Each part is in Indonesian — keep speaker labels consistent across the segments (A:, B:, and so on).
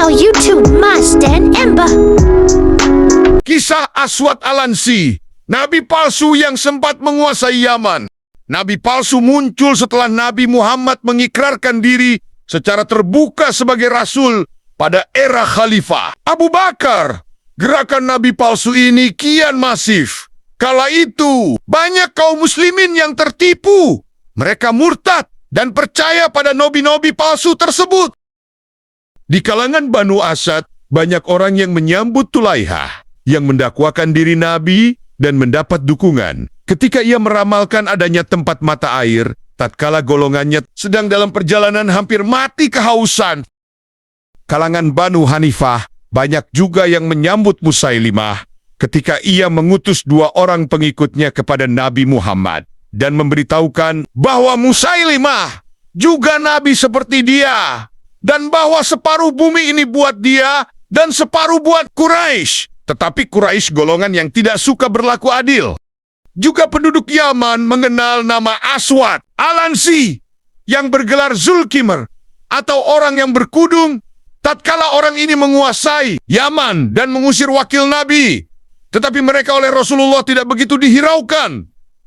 A: channel YouTube Mas dan Ember.
B: Kisah Aswad Al-Ansi, nabi palsu yang sempat menguasai Yaman. Nabi palsu muncul setelah Nabi Muhammad mengikrarkan diri secara terbuka sebagai rasul pada era Khalifah Abu Bakar. Gerakan nabi palsu ini kian masif. Kala itu, banyak kaum muslimin yang tertipu. Mereka murtad dan percaya pada nabi-nabi palsu tersebut. Di kalangan Banu Asad, banyak orang yang menyambut Tulaihah, yang mendakwakan diri nabi dan mendapat dukungan ketika ia meramalkan adanya tempat mata air tatkala golongannya sedang dalam perjalanan hampir mati kehausan. Kalangan Banu Hanifah, banyak juga yang menyambut Musailimah ketika ia mengutus 2 orang pengikutnya kepada Nabi Muhammad dan memberitahukan bahwa Musailimah juga nabi seperti dia, dan bahwa separuh bumi ini buat dia dan separuh buat Quraisy. Tetapi Quraisy golongan yang tidak suka berlaku adil. Juga penduduk Yaman mengenal nama Aswad Al-Ansi yang bergelar Zulkifl atau orang yang berkudung tatkala orang ini menguasai Yaman dan mengusir wakil Nabi. Tetapi mereka oleh Rasulullah tidak begitu dihiraukan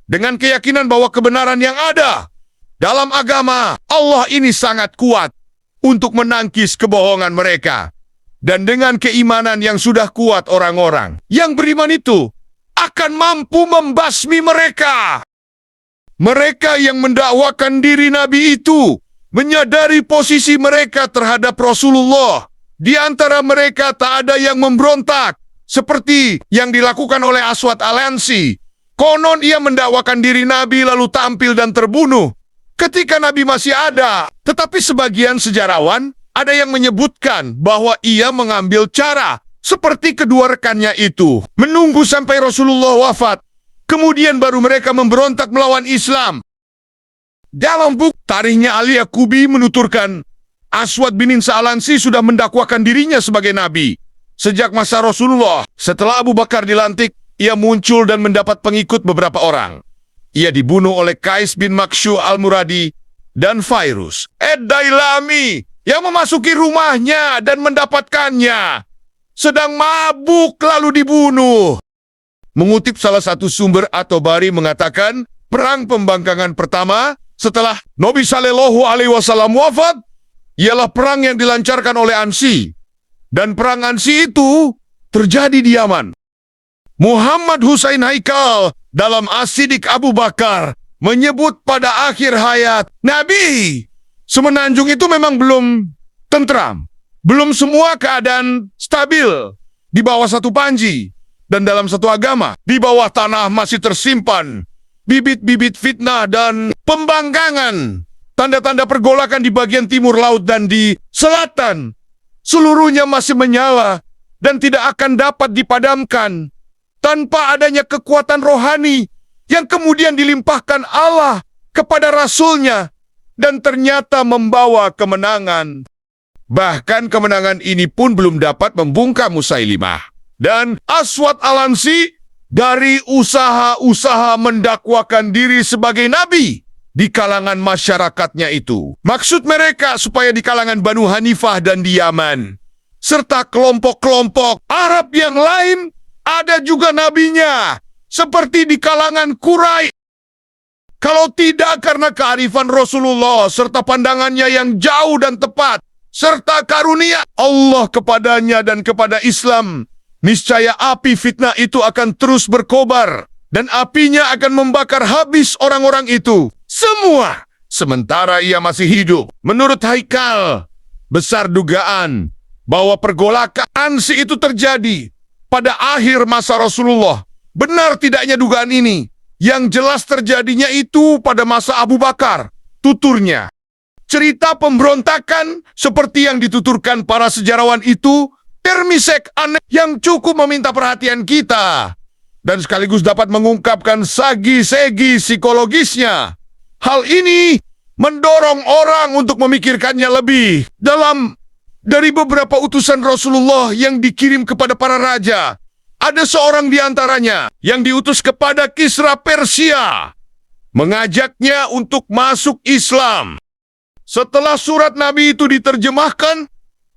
B: dengan keyakinan bahwa kebenaran yang ada dalam agama Allah ini sangat kuat untuk menangkis kebohongan mereka. Dan dengan keimanan yang sudah kuat, orang-orang yang beriman itu akan mampu membasmi mereka. Mereka yang mendakwakan diri Nabi itu menyadari posisi mereka terhadap Rasulullah. Di antara mereka tak ada yang memberontak, seperti yang dilakukan oleh Aswad Al-Ansi. Konon ia mendakwakan diri Nabi lalu tampil dan terbunuh ketika Nabi masih ada. Tetapi sebagian sejarawan ada yang menyebutkan bahwa ia mengambil cara seperti kedua rekannya itu, menunggu sampai Rasulullah wafat, kemudian baru mereka memberontak melawan Islam. Dalam buku Tarikhnya Al-Yaqubi menuturkan, Aswad bin Al-Ansi sudah mendakwakan dirinya sebagai nabi sejak masa Rasulullah. Setelah Abu Bakar dilantik, ia muncul dan mendapat pengikut beberapa orang. Ia dibunuh oleh Qais bin Makshu Al-Muradi dan Fairuz Ad-Dailami yang memasuki rumahnya dan mendapatkannya sedang mabuk lalu dibunuh. Mengutip salah satu sumber At-Tabari mengatakan, perang pembangkangan pertama setelah Nabi Shallallahu Alaihi Wasallam wafat ialah perang yang dilancarkan oleh Ansi, dan perang Ansi itu terjadi di Yaman. Muhammad Husain Haikal dalam As-Siddiq Abu Bakar menyebut pada akhir hayat Nabi, Semenanjung itu memang belum tentram. Belum semua keadaan stabil di bawah satu panji. Dan dalam satu agama, di bawah tanah masih tersimpan bibit-bibit fitnah dan pembangkangan. Tanda-tanda pergolakan di bagian timur laut dan di selatan. Seluruhnya masih menyala dan tidak akan dapat dipadamkan tanpa adanya kekuatan rohani yang kemudian dilimpahkan Allah kepada Rasulnya dan ternyata membawa kemenangan. Bahkan kemenangan ini pun belum dapat membungkam Musailimah dan Aswad Al-Ansi dari usaha-usaha mendakwakan diri sebagai nabi di kalangan masyarakatnya itu. Maksud mereka supaya di kalangan Banu Hanifah dan di Yaman, serta kelompok-kelompok Arab yang lain, ada juga nabinya, seperti di kalangan Quraisy. Kalau tidak karena kearifan Rasulullah serta pandangannya yang jauh dan tepat, serta karunia Allah kepadanya dan kepada Islam, niscaya api fitnah itu akan terus berkobar dan apinya akan membakar habis orang-orang itu semua sementara ia masih hidup. Menurut Haikal, besar dugaan bahwa pergolakan Ansi itu terjadi pada akhir masa Rasulullah. Benar tidaknya dugaan ini? Yang jelas terjadinya itu pada masa Abu Bakar, tuturnya. Cerita pemberontakan seperti yang dituturkan para sejarawan itu termisek aneh yang cukup meminta perhatian kita dan sekaligus dapat mengungkapkan sagi-segi psikologisnya. Hal ini mendorong orang untuk memikirkannya lebih dalam. Dari beberapa utusan Rasulullah yang dikirim kepada para raja, ada seorang di antaranya yang diutus kepada Kisra Persia, mengajaknya untuk masuk Islam. Setelah surat Nabi itu diterjemahkan,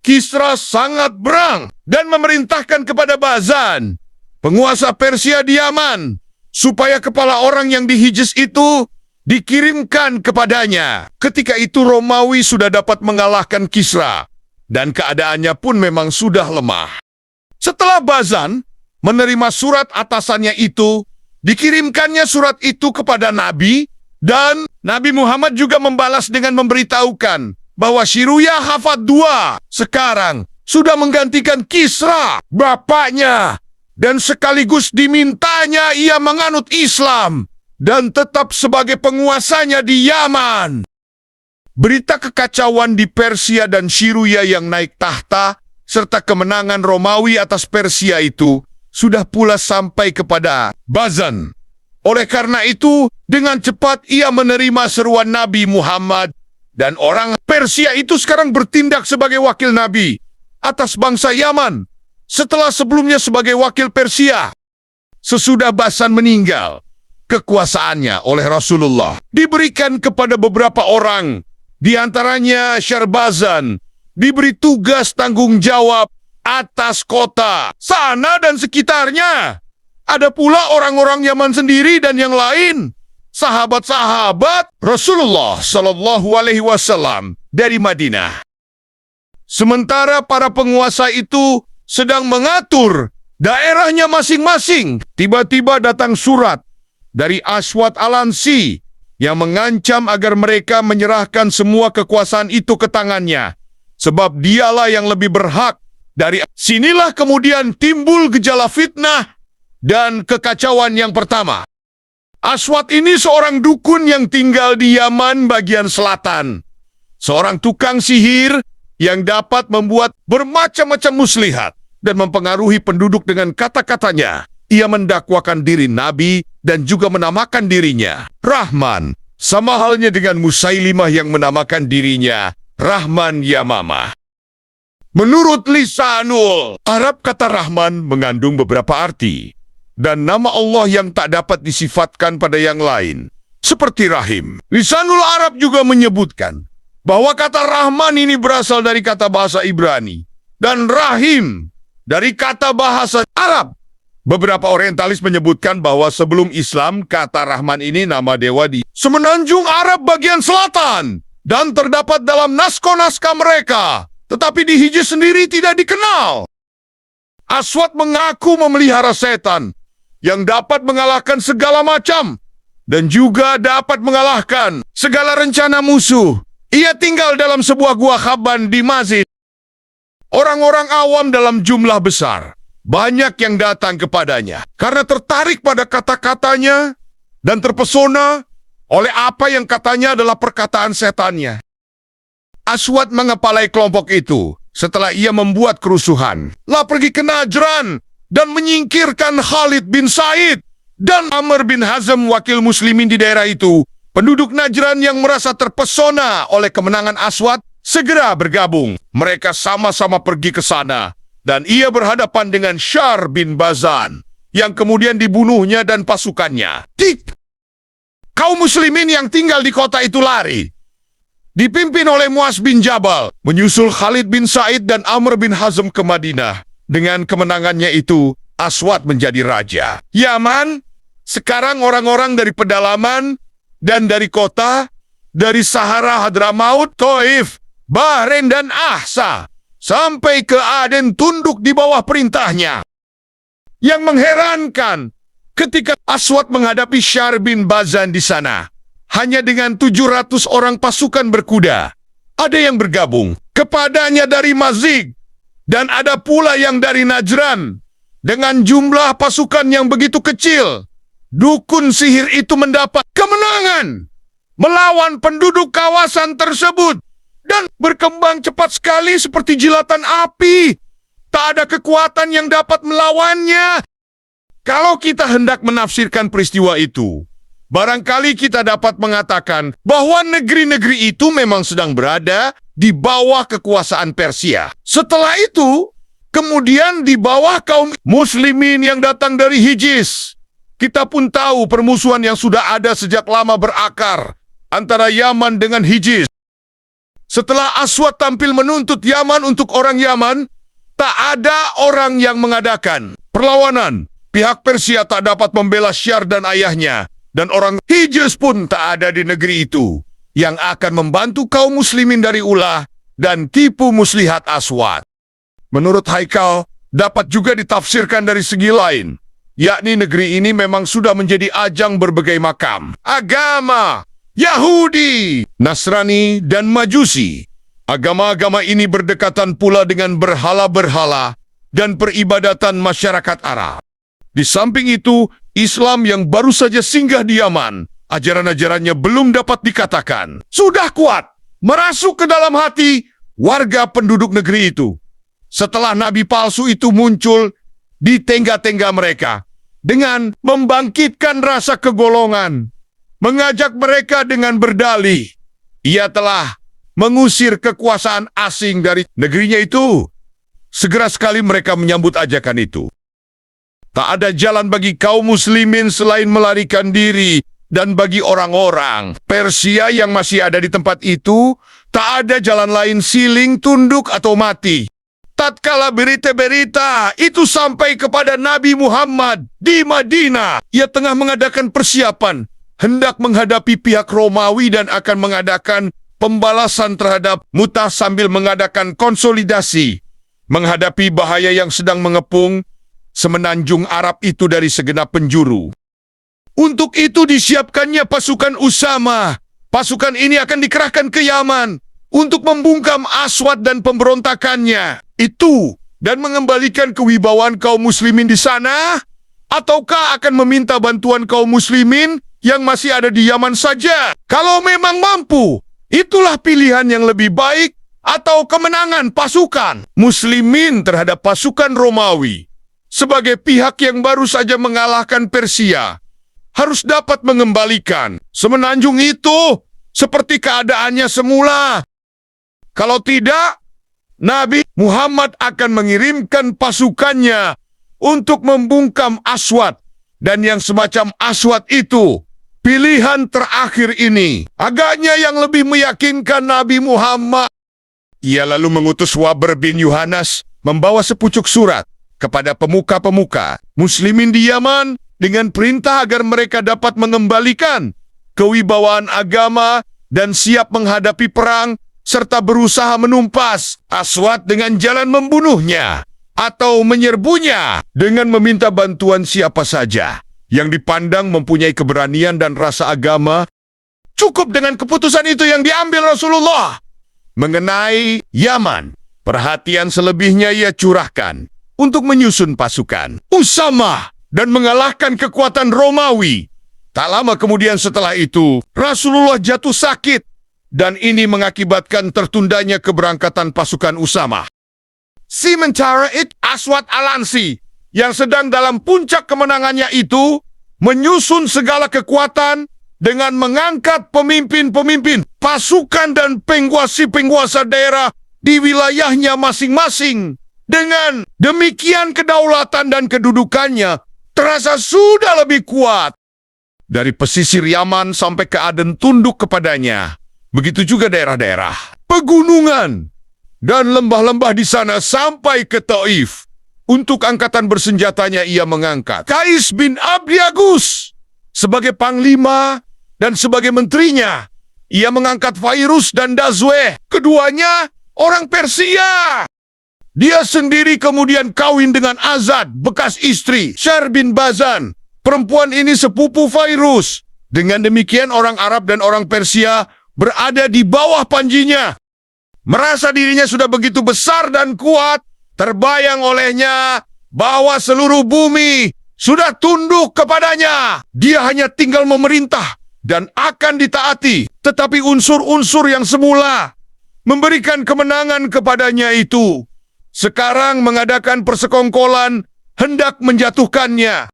B: Kisra sangat berang dan memerintahkan kepada Bazan, penguasa Persia di Yaman, supaya kepala orang yang di Hijaz itu dikirimkan kepadanya. Ketika itu Romawi sudah dapat mengalahkan Kisra, dan keadaannya pun memang sudah lemah. Setelah Bazan menerima surat atasannya itu, dikirimkannya surat itu kepada Nabi, dan Nabi Muhammad juga membalas dengan memberitahukan bahwa Shiruya Hafad II sekarang sudah menggantikan Kisra, bapaknya, dan sekaligus dimintanya ia menganut Islam dan tetap sebagai penguasanya di Yaman. Berita kekacauan di Persia dan Shiruya yang naik tahta, serta kemenangan Romawi atas Persia itu, sudah pula sampai kepada Bazan. Oleh karena itu, dengan cepat ia menerima seruan Nabi Muhammad, dan orang Persia itu sekarang bertindak sebagai wakil Nabi atas bangsa Yaman, setelah sebelumnya sebagai wakil Persia. Sesudah Bazan meninggal, kekuasaannya oleh Rasulullah diberikan kepada beberapa orang, di antaranya Syarbazan, diberi tugas tanggung jawab atas kota, sana dan sekitarnya. Ada pula orang-orang Yaman sendiri dan yang lain, sahabat-sahabat Rasulullah Shallallahu Alaihi Wasallam dari Madinah. Sementara para penguasa itu sedang mengatur daerahnya masing-masing, tiba-tiba datang surat dari Aswad Al-Ansi yang mengancam agar mereka menyerahkan semua kekuasaan itu ke tangannya, sebab dialah yang lebih berhak. Dari sinilah kemudian timbul gejala fitnah dan kekacauan yang pertama. Aswad ini seorang dukun yang tinggal di Yaman bagian selatan. Seorang tukang sihir yang dapat membuat bermacam-macam muslihat dan mempengaruhi penduduk dengan kata-katanya. Ia mendakwakan diri Nabi dan juga menamakan dirinya Rahman, sama halnya dengan Musailimah yang menamakan dirinya Rahman Yamamah. Menurut lisanul Arab, kata Rahman mengandung beberapa arti, dan nama Allah yang tak dapat disifatkan pada yang lain, seperti Rahim. Lisanul Arab juga menyebutkan bahwa kata Rahman ini berasal dari kata bahasa Ibrani, dan Rahim dari kata bahasa Arab. Beberapa orientalis menyebutkan bahwa sebelum Islam, kata Rahman ini nama dewa di semenanjung Arab bagian selatan, dan terdapat dalam naskah-naskah mereka, tetapi di Hijaz sendiri tidak dikenal. Aswad mengaku memelihara setan yang dapat mengalahkan segala macam dan juga dapat mengalahkan segala rencana musuh. Ia tinggal dalam sebuah gua khaban di Mazid. Orang-orang awam dalam jumlah besar banyak yang datang kepadanya karena tertarik pada kata-katanya dan terpesona oleh apa yang katanya adalah perkataan setannya. Aswad mengepalai kelompok itu setelah ia membuat kerusuhan. Lah pergi ke Najran dan menyingkirkan Khalid bin Said dan Amr bin Hazm, wakil muslimin di daerah itu. Penduduk Najran yang merasa terpesona oleh kemenangan Aswad segera bergabung. Mereka sama-sama pergi ke sana dan ia berhadapan dengan Syar bin Bazan yang kemudian dibunuhnya dan pasukannya. Kaum muslimin yang tinggal di kota itu lari, dipimpin oleh Muaz bin Jabal, menyusul Khalid bin Said dan Amr bin Hazm ke Madinah. Dengan kemenangannya itu, Aswad menjadi raja. Yaman, sekarang orang-orang dari pedalaman dan dari kota, dari Sahara, Hadramaut, Taif, Bahrain dan Ahsa, sampai ke Aden tunduk di bawah perintahnya. Yang mengherankan, ketika Aswad menghadapi Syar bin Bazan di sana, hanya dengan 700 orang pasukan berkuda. Ada yang bergabung kepadanya dari Mazig, dan ada pula yang dari Najran. Dengan jumlah pasukan yang begitu kecil, dukun sihir itu mendapat kemenangan melawan penduduk kawasan tersebut dan berkembang cepat sekali seperti jilatan api. Tak ada kekuatan yang dapat melawannya. Kalau kita hendak menafsirkan peristiwa itu, barangkali kita dapat mengatakan bahwa negeri-negeri itu memang sedang berada di bawah kekuasaan Persia. Setelah itu, kemudian di bawah kaum muslimin yang datang dari Hijaz. Kita pun tahu permusuhan yang sudah ada sejak lama berakar antara Yaman dengan Hijaz. Setelah Aswad tampil menuntut Yaman untuk orang Yaman, tak ada orang yang mengadakan perlawanan. Pihak Persia tak dapat membela Syar dan ayahnya, dan orang Hijaz pun tak ada di negeri itu yang akan membantu kaum muslimin dari ulah dan tipu muslihat Aswad. Menurut Haikal, dapat juga ditafsirkan dari segi lain, yakni negeri ini memang sudah menjadi ajang berbagai macam agama, Yahudi, Nasrani, dan Majusi. Agama-agama ini berdekatan pula dengan berhala-berhala dan peribadatan masyarakat Arab. Di samping itu, Islam yang baru saja singgah di Yaman, ajaran-ajarannya belum dapat dikatakan sudah kuat merasuk ke dalam hati warga penduduk negeri itu. Setelah nabi palsu itu muncul di tengga-tengga mereka dengan membangkitkan rasa kegolongan, mengajak mereka dengan berdalih ia telah mengusir kekuasaan asing dari negerinya itu. Segera sekali mereka menyambut ajakan itu. Tak ada jalan bagi kaum muslimin selain melarikan diri, dan bagi orang-orang Persia yang masih ada di tempat itu, tak ada jalan lain siling, tunduk, atau mati. Tatkala berita-berita itu sampai kepada Nabi Muhammad di Madinah, ia tengah mengadakan persiapan, hendak menghadapi pihak Romawi dan akan mengadakan pembalasan terhadap Mu'tah sambil mengadakan konsolidasi, menghadapi bahaya yang sedang mengepung semenanjung Arab itu dari segenap penjuru. Untuk itu disiapkannya pasukan Usama. Pasukan ini akan dikerahkan ke Yaman untuk membungkam Aswad dan pemberontakannya itu dan mengembalikan kewibawaan kaum muslimin di sana, ataukah akan meminta bantuan kaum muslimin yang masih ada di Yaman saja? Kalau memang mampu, itulah pilihan yang lebih baik, atau kemenangan pasukan muslimin terhadap pasukan Romawi. Sebagai pihak yang baru saja mengalahkan Persia, harus dapat mengembalikan semenanjung itu seperti keadaannya semula. Kalau tidak, Nabi Muhammad akan mengirimkan pasukannya untuk membungkam Aswad. Dan yang semacam Aswad itu, pilihan terakhir ini, agaknya yang lebih meyakinkan Nabi Muhammad. Ia lalu mengutus Wabr bin Yohanes membawa sepucuk surat kepada pemuka-pemuka muslimin di Yaman dengan perintah agar mereka dapat mengembalikan kewibawaan agama dan siap menghadapi perang serta berusaha menumpas Aswad dengan jalan membunuhnya atau menyerbunya dengan meminta bantuan siapa saja yang dipandang mempunyai keberanian dan rasa agama. Cukup dengan keputusan itu yang diambil Rasulullah mengenai Yaman. Perhatian selebihnya ia curahkan untuk menyusun pasukan Usama dan mengalahkan kekuatan Romawi. Tak lama kemudian setelah itu, Rasulullah jatuh sakit, dan ini mengakibatkan tertundanya keberangkatan pasukan Usama. Sementara itu, Aswad Al-Ansi, yang sedang dalam puncak kemenangannya itu, menyusun segala kekuatan dengan mengangkat pemimpin-pemimpin pasukan dan penguasa-penguasa daerah di wilayahnya masing-masing. Dengan demikian kedaulatan dan kedudukannya terasa sudah lebih kuat. Dari pesisir Yaman sampai ke Aden tunduk kepadanya. Begitu juga daerah-daerah pegunungan dan lembah-lembah di sana sampai ke Taif. Untuk angkatan bersenjatanya ia mengangkat Qais bin Abdi Agus sebagai panglima, dan sebagai menterinya ia mengangkat Fairuz dan Dazweh, keduanya orang Persia. Dia sendiri kemudian kawin dengan Azad, bekas istri Syar bin Bazan. Perempuan ini sepupu Fairuz. Dengan demikian orang Arab dan orang Persia berada di bawah panjinya. Merasa dirinya sudah begitu besar dan kuat, terbayang olehnya bahwa seluruh bumi sudah tunduk kepadanya. Dia hanya tinggal memerintah dan akan ditaati. Tetapi unsur-unsur yang semula memberikan kemenangan kepadanya itu sekarang mengadakan persekongkolan hendak menjatuhkannya.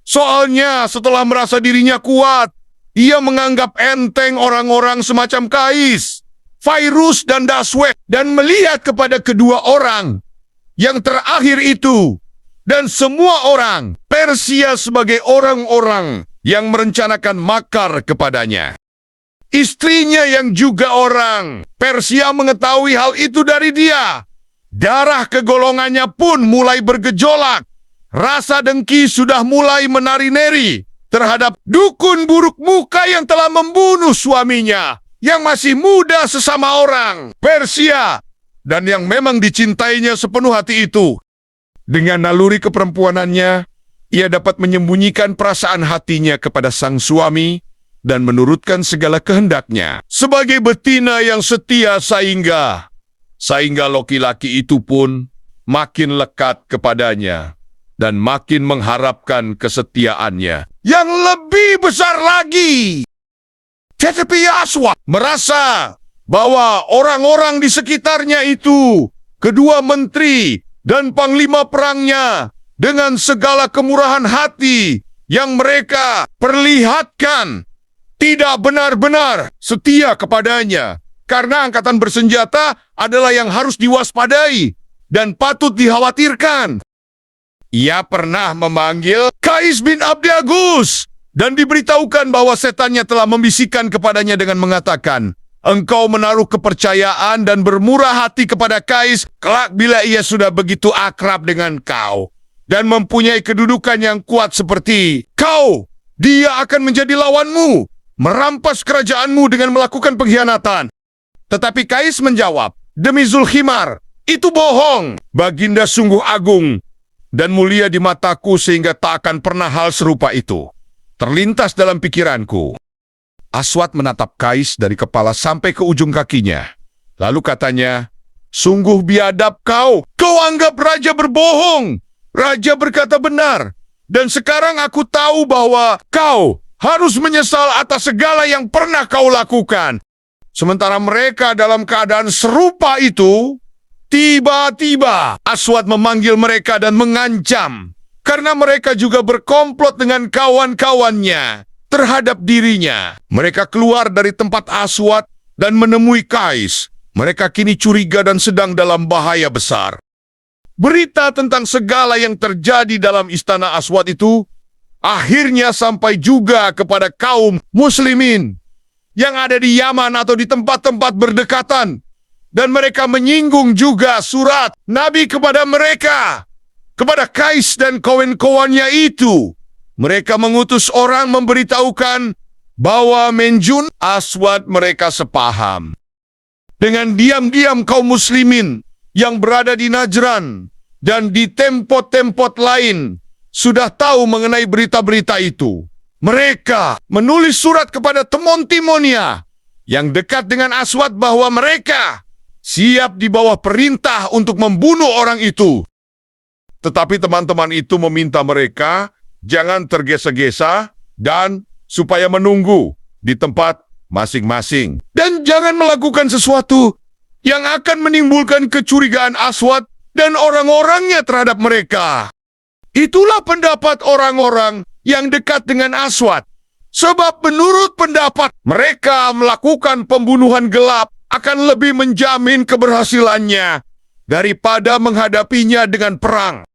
B: Soalnya setelah merasa dirinya kuat, ia menganggap enteng orang-orang semacam Qais, Fairuz dan Dazweh, dan melihat kepada kedua orang yang terakhir itu dan semua orang Persia sebagai orang-orang yang merencanakan makar kepadanya. istrinya yang juga orang Persia mengetahui hal itu dari dia. Darah kegolongannya pun mulai bergejolak. Rasa dengki sudah mulai menari-nari terhadap dukun buruk muka yang telah membunuh suaminya, yang masih muda sesama orang Persia, dan yang memang dicintainya sepenuh hati itu. Dengan naluri keperempuanannya, ia dapat menyembunyikan perasaan hatinya kepada sang suami dan menurutkan segala kehendaknya sebagai betina yang setia sehingga laki-laki itu pun makin lekat kepadanya dan makin mengharapkan kesetiaannya yang lebih besar lagi. Tetapi Aswad merasa bahwa orang-orang di sekitarnya itu, kedua menteri dan panglima perangnya, dengan segala kemurahan hati yang mereka perlihatkan, tidak benar-benar setia kepadanya. Karena angkatan bersenjata adalah yang harus diwaspadai dan patut dikhawatirkan. Ia pernah memanggil Qais bin Abdi Agus dan diberitahukan bahwa setannya telah membisikkan kepadanya dengan mengatakan, "Engkau menaruh kepercayaan dan bermurah hati kepada Qais kelak bila ia sudah begitu akrab dengan kau dan mempunyai kedudukan yang kuat seperti kau, dia akan menjadi lawanmu, merampas kerajaanmu dengan melakukan pengkhianatan." Tetapi Qais menjawab, "Demi Zulkhimar, itu bohong. Baginda sungguh agung dan mulia di mataku sehingga tak akan pernah hal serupa itu terlintas dalam pikiranku." Aswad menatap Qais dari kepala sampai ke ujung kakinya. Lalu katanya, "Sungguh biadab kau. Kau anggap raja berbohong. Raja berkata benar. Dan sekarang aku tahu bahwa kau harus menyesal atas segala yang pernah kau lakukan." Sementara mereka dalam keadaan serupa itu, tiba-tiba Aswad memanggil mereka dan mengancam. Karena mereka juga berkomplot dengan kawan-kawannya terhadap dirinya. Mereka keluar dari tempat Aswad dan menemui Qais. Mereka kini curiga dan sedang dalam bahaya besar. Berita tentang segala yang terjadi dalam istana Aswad itu akhirnya sampai juga kepada kaum muslimin yang ada di Yaman atau di tempat-tempat berdekatan. Dan mereka menyinggung juga surat Nabi kepada mereka, kepada Qais dan kawan-kawannya itu. Mereka mengutus orang memberitahukan bahwa Menjun Aswad mereka sepaham. Dengan diam-diam kaum muslimin yang berada di Najran dan di tempat-tempat lain sudah tahu mengenai berita-berita itu. Mereka menulis surat kepada Timon-Timonia yang dekat dengan Aswad bahwa mereka siap di bawah perintah untuk membunuh orang itu. Tetapi teman-teman itu meminta mereka jangan tergesa-gesa dan supaya menunggu di tempat masing-masing. Dan jangan melakukan sesuatu yang akan menimbulkan kecurigaan Aswad dan orang-orangnya terhadap mereka. Itulah pendapat orang-orang yang dekat dengan Aswad. Sebab menurut pendapat mereka melakukan pembunuhan gelap akan lebih menjamin keberhasilannya daripada menghadapinya dengan perang.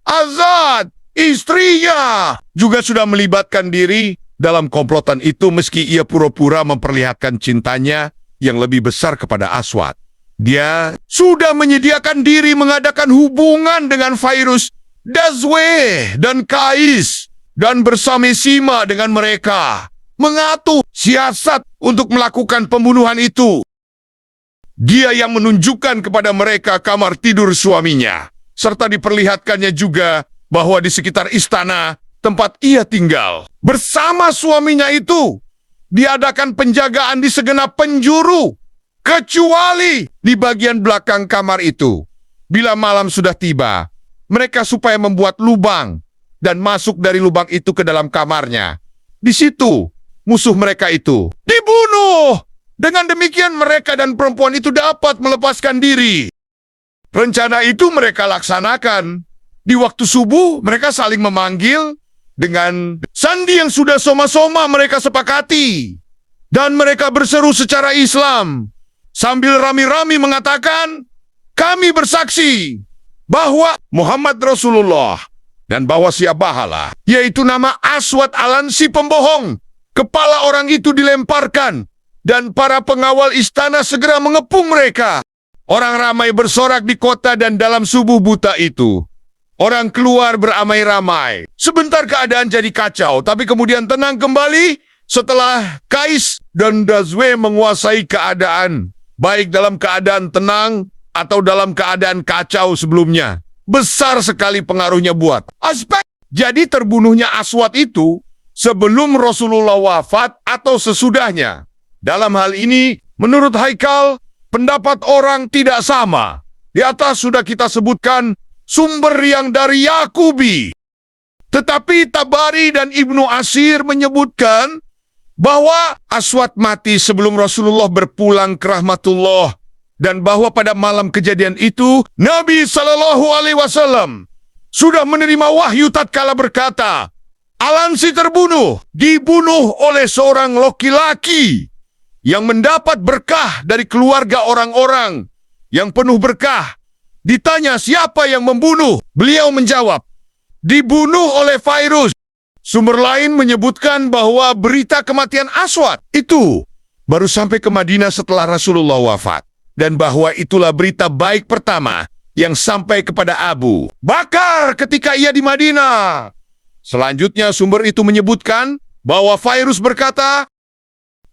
B: Azad, istrinya, juga sudah melibatkan diri dalam komplotan itu meski ia pura-pura memperlihatkan cintanya yang lebih besar kepada Aswad. Dia sudah menyediakan diri mengadakan hubungan dengan Fairuz, Dazwe, dan Qais, dan bersama-sama dengan mereka mengatur siasat untuk melakukan pembunuhan itu. Dia yang menunjukkan kepada mereka kamar tidur suaminya, serta diperlihatkannya juga bahwa di sekitar istana tempat ia tinggal bersama suaminya itu diadakan penjagaan di segenap penjuru, kecuali di bagian belakang kamar itu. Bila malam sudah tiba, mereka supaya membuat lubang dan masuk dari lubang itu ke dalam kamarnya. Di situ, musuh mereka itu dibunuh. Dengan demikian mereka dan perempuan itu dapat melepaskan diri. Rencana itu mereka laksanakan. Di waktu subuh, mereka saling memanggil dengan sandi yang sudah soma-soma mereka sepakati. Dan mereka berseru secara Islam, sambil rami-rami mengatakan, "Kami bersaksi bahwa Muhammad Rasulullah dan bahwa Siabahala, yaitu nama Aswad Alansi pembohong. Kepala orang itu dilemparkan dan para pengawal istana segera mengepung mereka. Orang ramai bersorak di kota dan dalam subuh buta itu. Orang keluar beramai-ramai. Sebentar keadaan jadi kacau, tapi kemudian tenang kembali setelah Kais dan Dazwe menguasai keadaan, baik dalam keadaan tenang atau dalam keadaan kacau sebelumnya. Besar sekali pengaruhnya buat aspek. Jadi terbunuhnya Aswad itu sebelum Rasulullah wafat atau sesudahnya. Dalam hal ini, menurut Haikal, pendapat orang tidak sama. Di atas sudah kita sebutkan sumber yang dari Yaqubi. Tetapi Tabari dan Ibnu Asir menyebutkan bahwa Aswad mati sebelum Rasulullah berpulang ke rahmatullah dan bahwa pada malam kejadian itu Nabi SAW sudah menerima wahyu tatkala berkata, Al-Ansi dibunuh oleh seorang laki-laki yang mendapat berkah dari keluarga orang-orang yang penuh berkah. Ditanya siapa yang membunuh, beliau menjawab, dibunuh oleh Fairuz. Sumber lain menyebutkan bahwa berita kematian Aswad itu baru sampai ke Madinah setelah Rasulullah wafat. Dan bahwa itulah berita baik pertama yang sampai kepada Abu Bakar ketika ia di Madinah. Selanjutnya sumber itu menyebutkan bahwa Fairuz berkata,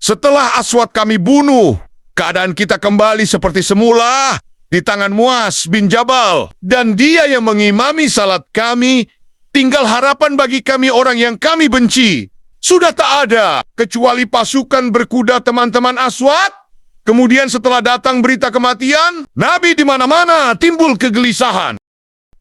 B: setelah Aswad kami bunuh, keadaan kita kembali seperti semula di tangan Muaz bin Jabal. Dan dia yang mengimami salat kami, tinggal harapan bagi kami orang yang kami benci. Sudah tak ada, kecuali pasukan berkuda teman-teman Aswad. Kemudian setelah datang berita kematian, Nabi di mana-mana timbul kegelisahan.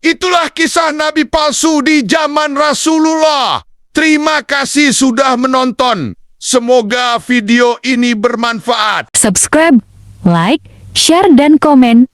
B: Itulah kisah Nabi palsu di zaman Rasulullah. Terima kasih sudah menonton. Semoga video ini bermanfaat.
C: Subscribe, like, share, dan komen